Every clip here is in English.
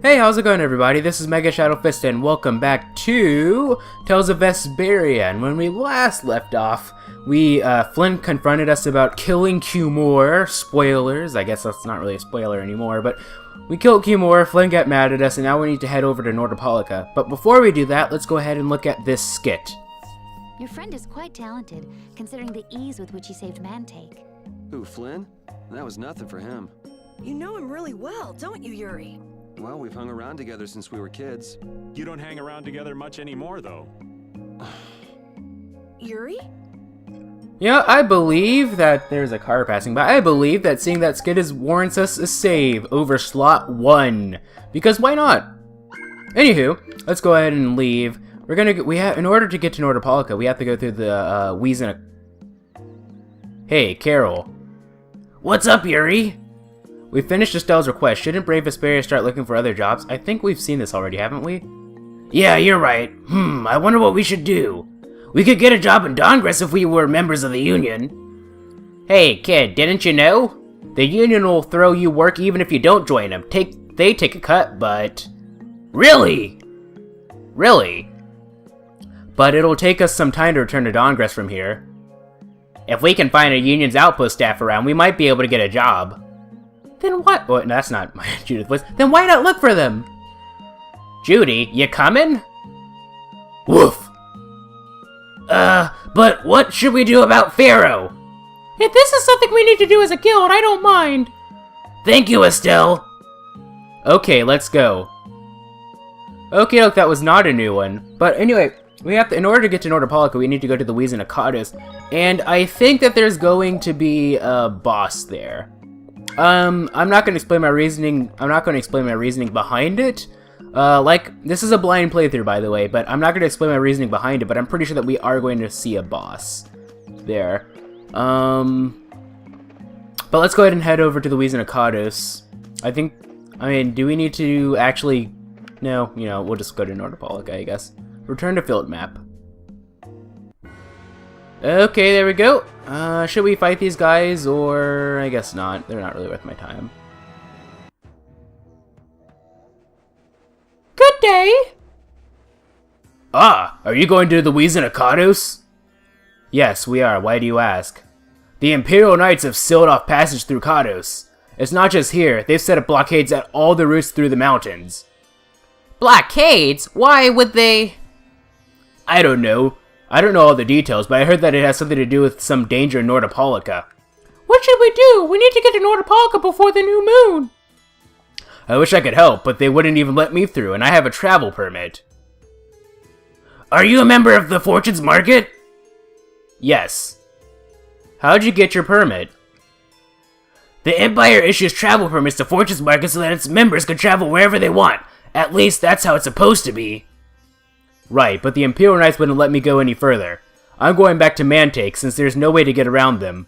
Hey, how's it going, everybody? This is MegaShadowFist, and welcome back to Tales of Vesperia. And when we last left off, Flynn confronted us about killing Q-More. Spoilers, I guess that's not really a spoiler anymore, but we killed Q-More, Flynn got mad at us, and now we need to head over to Nordopolica. But before we do that, let's go ahead and look at this skit. Your friend is quite talented, considering the ease with which he saved Mantake. Who, Flynn? That was nothing for him. You know him really well, don't you, Yuri? Well, we've hung around together since we were kids. You don't hang around together much anymore, though. Yuri? Yeah, I believe that there's a car passing by. I believe that seeing that skit warrants us a save over slot 1. Because why not? Anywho, let's go ahead and leave. In order to get to Nordopolica, we have to go through the Wiesn. Hey, Carol. What's up, Yuri? We finished Estelle's request. Shouldn't Brave Vesperia start looking for other jobs? I think we've seen this already, haven't we? Yeah, you're right. I wonder what we should do. We could get a job in Dongress if we were members of the Union. Hey, kid, didn't you know? The Union will throw you work even if you don't join them. They take a cut, but... Really? Really? But it'll take us some time to return to Dongress from here. If we can find a Union's outpost staff around, we might be able to get a job. Then what? Oh, that's not my Judith voice. Then why not look for them? Judy, you coming? Woof. But what should we do about Pharaoh? If this is something we need to do as a guild, I don't mind. Thank you, Estelle. Okay, let's go. Okay, look, that was not a new one. But anyway, in order to get to Nordopolica, we need to go to the Wiesn. And I think that there's going to be a boss there. I'm not going to explain my reasoning. I'm not going to explain my reasoning behind it. This is a blind playthrough, by the way, but I'm not going to explain my reasoning behind it, but I'm pretty sure that we are going to see a boss there. But let's go ahead and head over to the Wiesn. Do we need to actually... No, we'll just go to Nordopolica, I guess. Return to field map. Okay, there we go. Should we fight these guys, or I guess not. They're not really worth my time. Good day! Ah, are you going to the Wiesn? Yes, we are. Why do you ask? The Imperial Knights have sealed off passage through Kados. It's not just here. They've set up blockades at all the routes through the mountains. Blockades? Why would they... I don't know. I don't know all the details, but I heard that it has something to do with some danger in Nordopolica. What should we do? We need to get to Nordopolica before the new moon. I wish I could help, but they wouldn't even let me through, and I have a travel permit. Are you a member of the Fortune's Market? Yes. How'd you get your permit? The Empire issues travel permits to Fortune's Market so that its members can travel wherever they want. At least that's how it's supposed to be. Right, but the Imperial Knights wouldn't let me go any further. I'm going back to Mantake, since there's no way to get around them.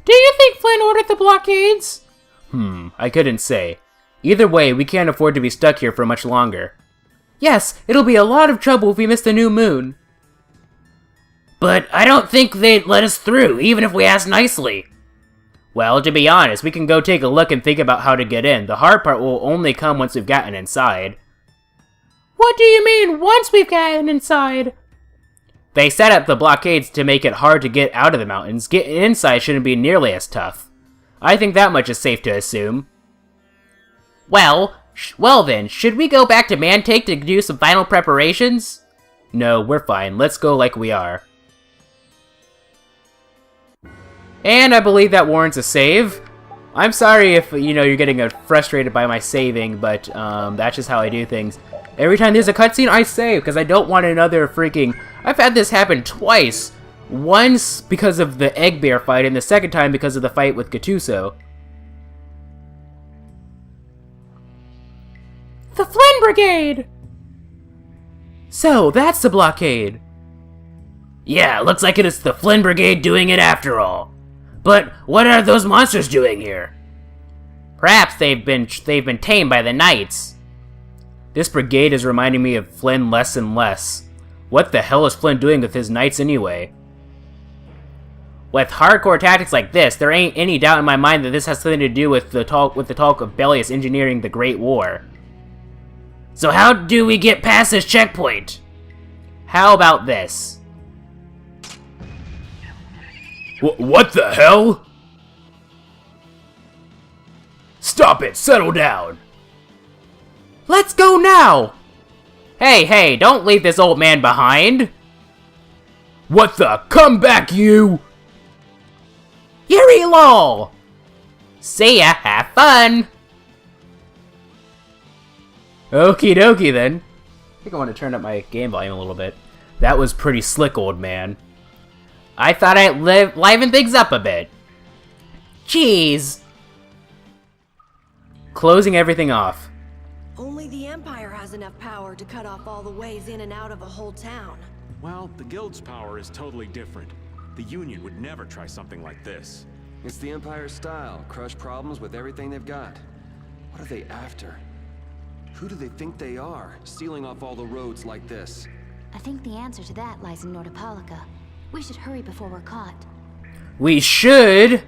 Do you think Flynn ordered the blockades? I couldn't say. Either way, we can't afford to be stuck here for much longer. Yes, it'll be a lot of trouble if we miss the new moon. But I don't think they'd let us through, even if we asked nicely. Well, to be honest, we can go take a look and think about how to get in. The hard part will only come once we've gotten inside. What do you mean, once we've gotten inside? They set up the blockades to make it hard to get out of the mountains. Getting inside shouldn't be nearly as tough. I think that much is safe to assume. Well then, should we go back to Mantake to do some final preparations? No, we're fine. Let's go like we are. And I believe that warrants a save. I'm sorry if, you're getting frustrated by my saving, but that's just how I do things. Every time there's a cutscene, I save, because I don't want another freaking... I've had this happen twice. Once because of the Egg Bear fight, and the second time because of the fight with Gattuso. The Flynn Brigade! So, that's the blockade. Yeah, looks like it is the Flynn Brigade doing it after all. But what are those monsters doing here? Perhaps they've been tamed by the Knights. This brigade is reminding me of Flynn less and less. What the hell is Flynn doing with his Knights anyway? With hardcore tactics like this, there ain't any doubt in my mind that this has something to do with the talk of Bellius engineering the Great War. So how do we get past this checkpoint? How about this? What the hell? Stop it! Settle down! Let's go now! Hey, don't leave this old man behind! What the? Come back, you! Yuri lol! See ya, have fun! Okie dokie then. I think I want to turn up my game volume a little bit. That was pretty slick, old man. I thought I'd liven things up a bit. Jeez. Closing everything off. Only the Empire has enough power to cut off all the ways in and out of a whole town. Well, the Guild's power is totally different. The Union would never try something like this. It's the Empire's style. Crush problems with everything they've got. What are they after? Who do they think they are, sealing off all the roads like this? I think the answer to that lies in Nordopolica. We should hurry before we're caught. We should?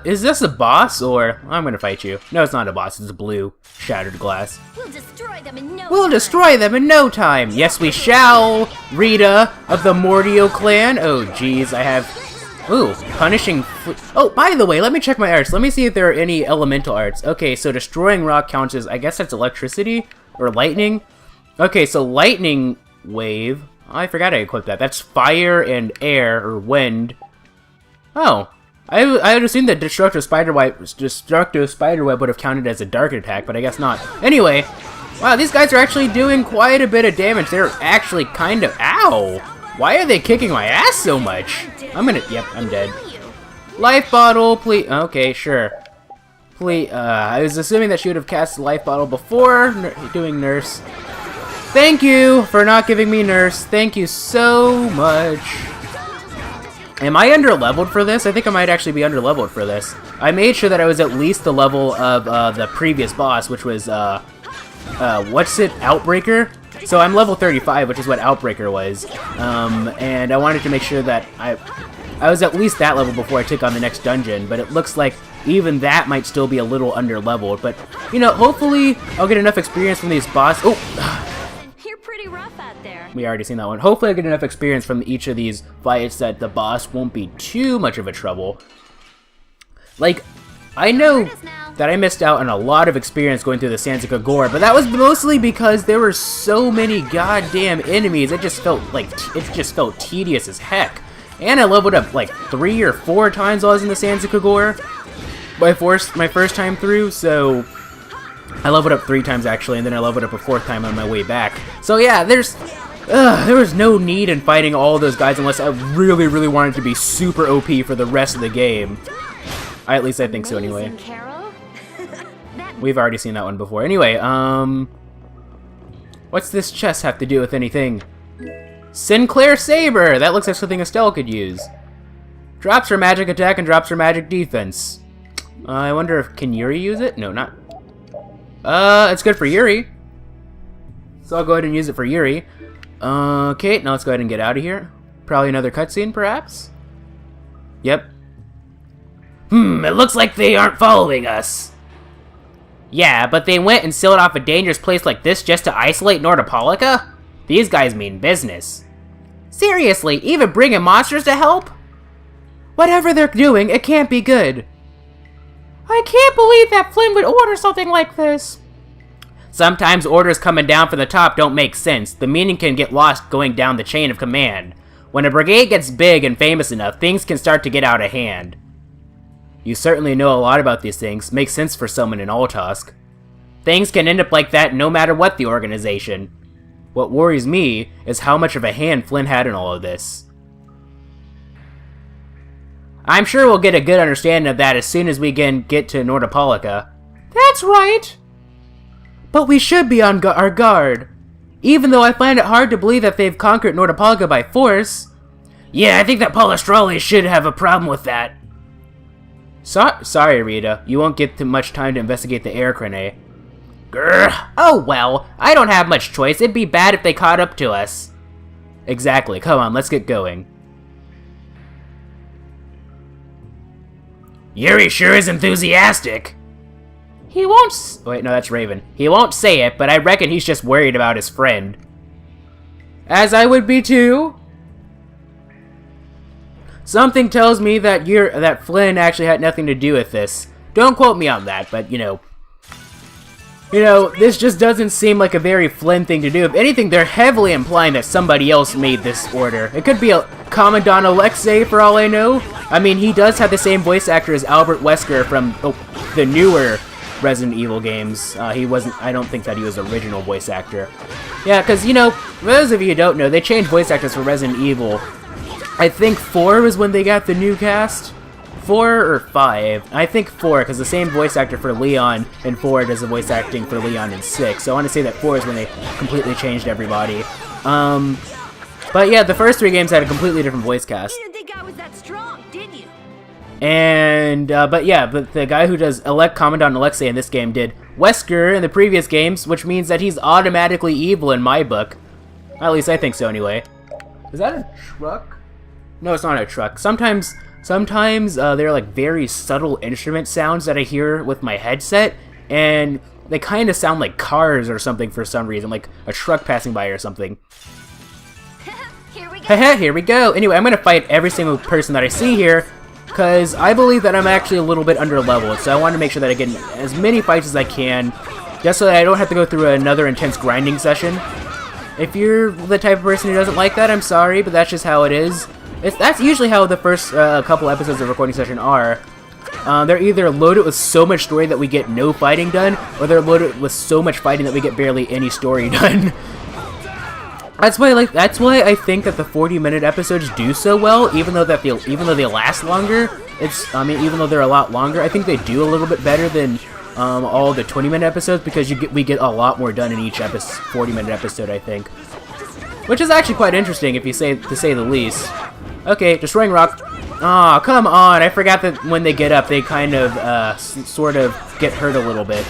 Is this a boss, or... I'm gonna fight you. No, it's not a boss, it's a blue shattered glass. We'll destroy them in no We'll destroy them in no time! Yes, we shall! Rita of the Mordio clan. Oh, jeez, I have... Ooh, punishing... Oh, by the way, let me check my arts. Let me see if there are any elemental arts. Okay, so destroying rock counts as... I guess that's electricity? Or lightning? Okay, so lightning wave... I forgot I equipped that. That's fire and air, or wind. Oh. I would assume that destructive spiderweb would have counted as a dark attack, but I guess not. Anyway, wow, these guys are actually doing quite a bit of damage. They're actually kind of... Ow! Why are they kicking my ass so much? Yep, I'm dead. Life bottle, please. Okay, sure. Please, I was assuming that she would have cast the life bottle before doing nurse. Thank you for not giving me nurse. Thank you so much. Am I under-leveled for this? I think I might actually be under-leveled for this. I made sure that I was at least the level of the previous boss, which was, what's it? Outbreaker? So I'm level 35, which is what Outbreaker was. And I wanted to make sure that I was at least that level before I took on the next dungeon, but it looks like even that might still be a little under-leveled. But, you know, hopefully I'll get enough experience from these boss... Oh! You're pretty rough out there. We already seen that one. Hopefully I get enough experience from each of these fights that the boss won't be too much of a trouble. Like, I know that I missed out on a lot of experience going through the Santika Gore, but that was mostly because there were so many goddamn enemies. It just felt tedious as heck. And I leveled up like 3 or 4 times while I was in the Santika Gore my first time through, so I leveled up 3 times actually, and then I leveled up a 4th time on my way back. So yeah, there was no need in fighting all those guys unless I really, really wanted to be super OP for the rest of the game. At least I think so anyway. We've already seen that one before. Anyway, what's this chest have to do with anything? Sinclair Saber! That looks like something Estelle could use. Drops her magic attack and drops her magic defense. I wonder if... Can Yuri use it? No, not... it's good for Yuri. So I'll go ahead and use it for Yuri. Okay, now let's go ahead and get out of here. Probably another cutscene, perhaps? Yep. It looks like they aren't following us. Yeah, but they went and sealed off a dangerous place like this just to isolate Nordopolica? These guys mean business. Seriously, even bringing monsters to help? Whatever they're doing, it can't be good. I can't believe that Flynn would order something like this. Sometimes orders coming down from the top don't make sense. The meaning can get lost going down the chain of command. When a brigade gets big and famous enough, things can start to get out of hand. You certainly know a lot about these things. Makes sense for someone in Altosk. Things can end up like that no matter what the organization. What worries me is how much of a hand Flynn had in all of this. I'm sure we'll get a good understanding of that as soon as we get to Nordopolica. That's right! But we should be on our guard. Even though I find it hard to believe that they've conquered Nordopolica by force. Yeah, I think that Palestrelli should have a problem with that. Sorry, Rita. You won't get much time to investigate the air crane. Grr. Oh well, I don't have much choice. It'd be bad if they caught up to us. Exactly. Come on, let's get going. Yuri sure is enthusiastic. He won't wait, no, that's Raven. He won't say it, but I reckon he's just worried about his friend. As I would be too. Something tells me that that Flynn actually had nothing to do with this. Don't quote me on that, but you know, this just doesn't seem like a very Flynn thing to do. If anything, they're heavily implying that somebody else made this order. It could be a Commandant Alexei, for all I know. I mean, he does have the same voice actor as Albert Wesker from the newer Resident Evil games. He wasn't, I don't think that he was the original voice actor. Yeah, because, you know, for those of you who don't know, they changed voice actors for Resident Evil. I think 4 was when they got the new cast. 4 or 5? I think 4, because the same voice actor for Leon in 4 does the voice acting for Leon in 6. So I want to say that 4 is when they completely changed everybody. But yeah, the first 3 games had a completely different voice cast. You didn't think I was that strong, did you? And, but the guy who does Commandant Alexei in this game did Wesker in the previous games, which means that he's automatically evil in my book. At least I think so anyway. Is that a truck? No, it's not a truck. Sometimes there are like very subtle instrument sounds that I hear with my headset, and they kind of sound like cars or something for some reason, like a truck passing by or something. Here we go. Haha, here we go. Anyway, I'm gonna fight every single person that I see here, because I believe that I'm actually a little bit under-leveled, so I want to make sure that I get as many fights as I can, just so that I don't have to go through another intense grinding session. If you're the type of person who doesn't like that, I'm sorry, but that's just how it is. That's usually how the first couple episodes of recording session are. They're either loaded with so much story that we get no fighting done, or they're loaded with so much fighting that we get barely any story done. That's why I think that the 40-minute episodes do so well, even though they last longer. Even though they're a lot longer, I think they do a little bit better than all the 20-minute episodes, because we get a lot more done in each 40-minute episode, I think. Which is actually quite interesting, to say the least. Okay, destroying rock. Aw, come on! I forgot that when they get up, they kind of sort of get hurt a little bit.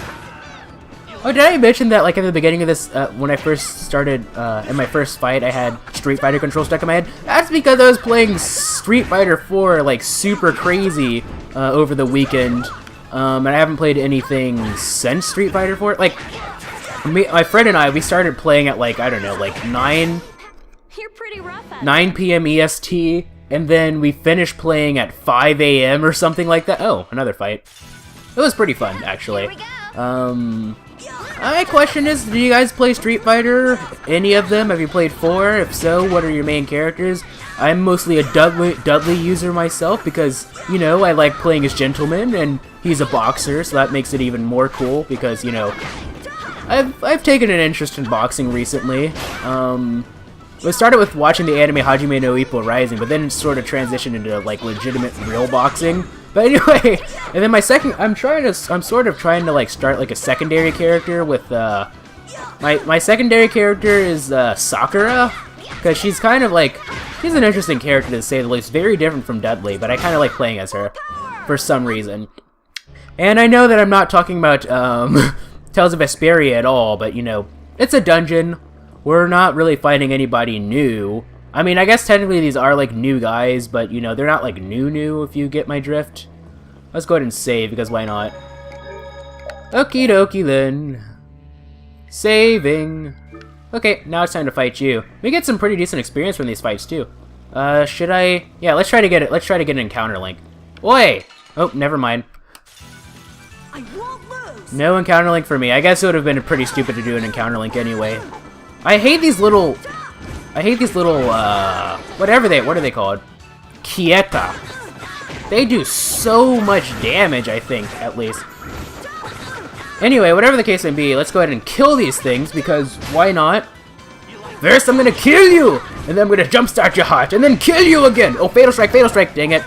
Oh, did I mention that, like, at the beginning of this, when I first started, in my first fight, I had Street Fighter controls stuck in my head? That's because I was playing Street Fighter 4, like, super crazy, over the weekend. And I haven't played anything since Street Fighter 4. Like, my friend and I, we started playing at, like, I don't know, like, 9 You're pretty rough at 9 p.m. EST, and then we finished playing at 5 a.m. or something like that. Oh, another fight. It was pretty fun, actually. Here we go. My question is, do you guys play Street Fighter? Any of them? Have you played 4? If so, what are your main characters? I'm mostly a Dudley user myself because, you know, I like playing as Gentleman, and he's a boxer, so that makes it even more cool because, you know, I've taken an interest in boxing recently. We started with watching the anime Hajime no Ippo Rising, but then it sort of transitioned into, like, legitimate real boxing. But anyway, and then I'm sort of trying to, like, start, like, a secondary character with, my secondary character is, Sakura, because she's kind of, like, she's an interesting character to say the least, very different from Dudley, but I kind of like playing as her, for some reason. And I know that I'm not talking about, Tales of Vesperia at all, but, you know, it's a dungeon. We're not really fighting anybody new. I mean, I guess technically these are, like, new guys, but, you know, they're not, like, new, if you get my drift. Let's go ahead and save, because why not? Okie dokie, then. Saving. Okay, now it's time to fight you. We get some pretty decent experience from these fights, too. Should I... Yeah, let's try to get it. Let's try to get an encounter link. Oi! Oh, never mind. I won't lose. No encounter link for me. I guess it would have been pretty stupid to do an encounter link anyway. I hate these little, what are they called? Kieta. They do so much damage, I think, at least. Anyway, whatever the case may be, let's go ahead and kill these things, because why not? First, I'm gonna kill you! And then I'm gonna jumpstart your heart, and then kill you again! Oh, Fatal Strike, dang it.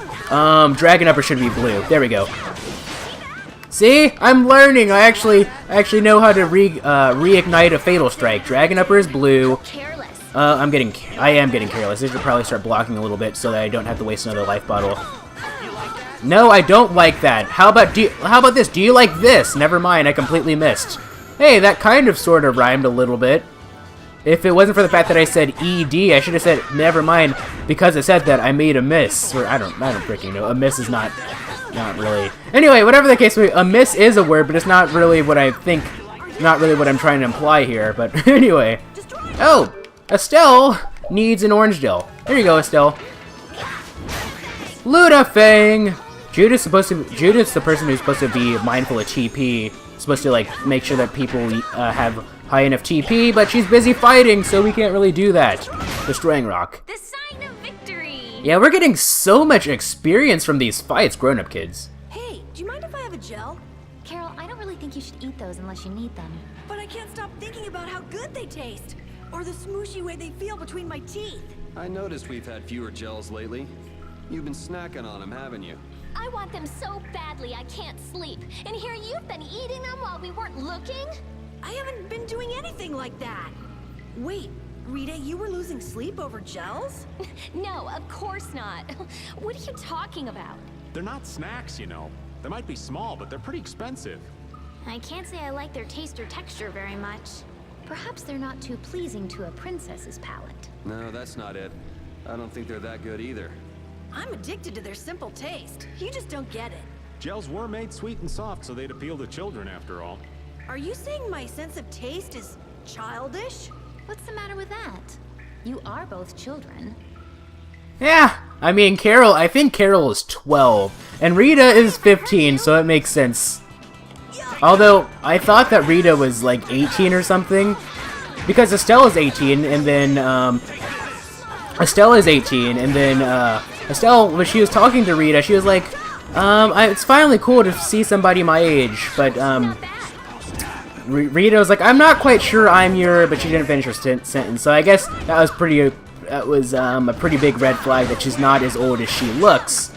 Dragon Upper should be blue. There we go. See? I'm learning! I actually know how to reignite a Fatal Strike. Dragon Upper is blue. Careless. I am getting careless. I should probably start blocking a little bit so that I don't have to waste another life bottle. No, I don't like that. How about this? Do you like this? Never mind, I completely missed. Hey, that kind of sort of rhymed a little bit. if it wasn't for the fact that I said ED, I should have said never mind. Because it said that, I made a miss. Or I don't freaking know. A miss is not really. Anyway, whatever the case may be, a miss is a word, but it's not really what I think. Not really what I'm trying to imply here. But anyway, oh, Estelle needs an orange gel. There you go, Estelle. Ludafang. Judith's the person who's supposed to be mindful of TP. Supposed to like make sure that people have high enough TP, but she's busy fighting, so we can't really do that. Destroying rock. The sign of victory! Yeah, we're getting so much experience from these fights, grown-up kids. Hey, do you mind if I have a gel? Carol, I don't really think you should eat those unless you need them. But I can't stop thinking about how good they taste. Or the smooshy way they feel between my teeth. I noticed we've had fewer gels lately. You've been snacking on them, haven't you? I want them so badly I can't sleep. And here you've been eating them while we weren't looking? I haven't been doing anything like that. Wait, Rita, you were losing sleep over gels? No, of course not. What are you talking about? They're not snacks, you know. They might be small, but they're pretty expensive. I can't say I like their taste or texture very much. Perhaps they're not too pleasing to a princess's palate. No, that's not it. I don't think they're that good either. I'm addicted to their simple taste. You just don't get it. Gels were made sweet and soft, so they'd appeal to children after all. Are you saying my sense of taste is childish? What's the matter with that? You are both children. Yeah, I mean, I think Carol is 12, and Rita is 15, so it makes sense. Although, I thought that Rita was like 18 or something, because Estelle is 18, and then, Estelle, when she was talking to Rita, she was like, it's finally cool to see somebody my age, but, Rita was like, I'm not quite sure I'm your, but she didn't finish her sentence, so I guess that was a pretty big red flag that she's not as old as she looks.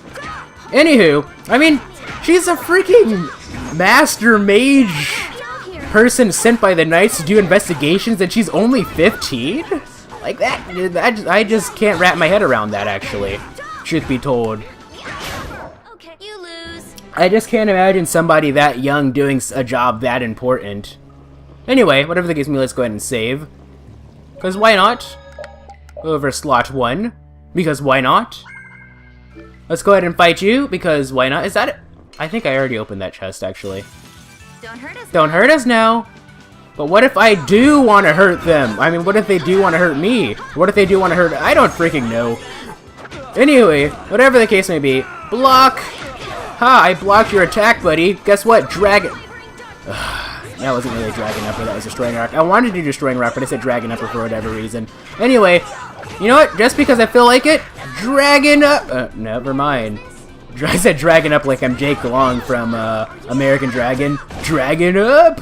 Anywho, I mean, she's a freaking master mage person sent by the Knights to do investigations, and she's only 15? Like that, I just can't wrap my head around that, actually, truth be told. Okay, you lose. I just can't imagine somebody that young doing a job that important. Anyway, whatever the case may be, let's go ahead and save. Because why not? Over slot 1. Because why not? Let's go ahead and fight you, because why not? Is that it? I think I already opened that chest, actually. Don't hurt us. Don't hurt us now! But what if I do want to hurt them? I mean, what if they do want to hurt me? What if they do want to hurt... I don't freaking know. Anyway, whatever the case may be, block! Ha, I blocked your attack, buddy. Guess what? Dragon... That wasn't really Dragon Upper, that was Destroying Rock. I wanted to do Destroying Rock, but I said Dragon Upper for whatever reason. Anyway, you know what? Just because I feel like it, Dragon Up... never mind. I said Dragon Up like I'm Jake Long from American Dragon. Dragon Up!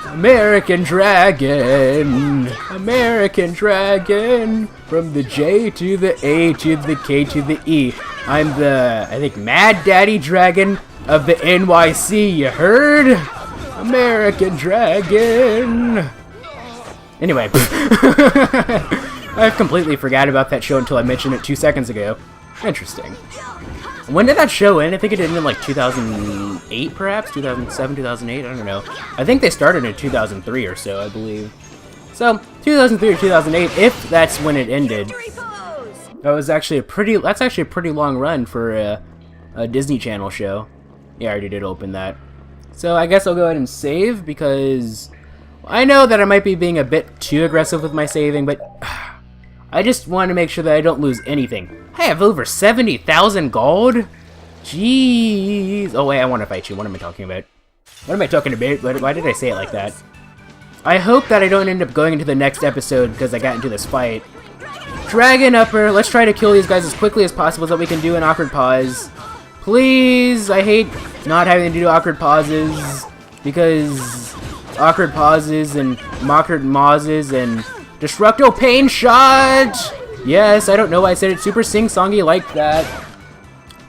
American Dragon! American Dragon! From the J to the A to the K to the E. I'm the, I think, Mad Daddy Dragon of the NYC, you heard? American Dragon! Anyway, I completely forgot about that show until I mentioned it 2 seconds ago. Interesting. When did that show end? I think it ended in like 2008, perhaps? 2007, 2008? I don't know. I think they started in 2003 or so, I believe. So, 2003 or 2008, if that's when it ended. That was actually that's actually a pretty long run for a Disney Channel show. Yeah, I already did open that. So I guess I'll go ahead and save, because I know that I might be being a bit too aggressive with my saving, but I just want to make sure that I don't lose anything. I have over 70,000 gold? Jeez. Oh wait, I want to fight you. What am I talking about? What am I talking about? Why did I say it like that? I hope that I don't end up going into the next episode because I got into this fight. Dragon Upper. Let's try to kill these guys as quickly as possible so that we can do an awkward pause. Please. I hate not having to do awkward pauses because awkward pauses and awkward mauses and Destructo Pain Shot! Yes, I don't know why I said it super sing-songy like that.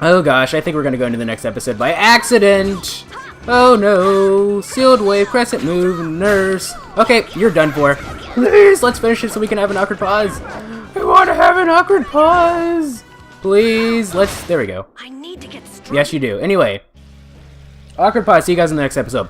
Oh gosh, I think we're gonna go into the next episode by accident! Oh no! Sealed Wave, Crescent Move, Nurse. Okay, you're done for. Please, let's finish it so we can have an awkward pause. I want to have an awkward pause! Please, there we go. I need to get strong. Yes, you do. Anyway, awkward pause, see you guys in the next episode.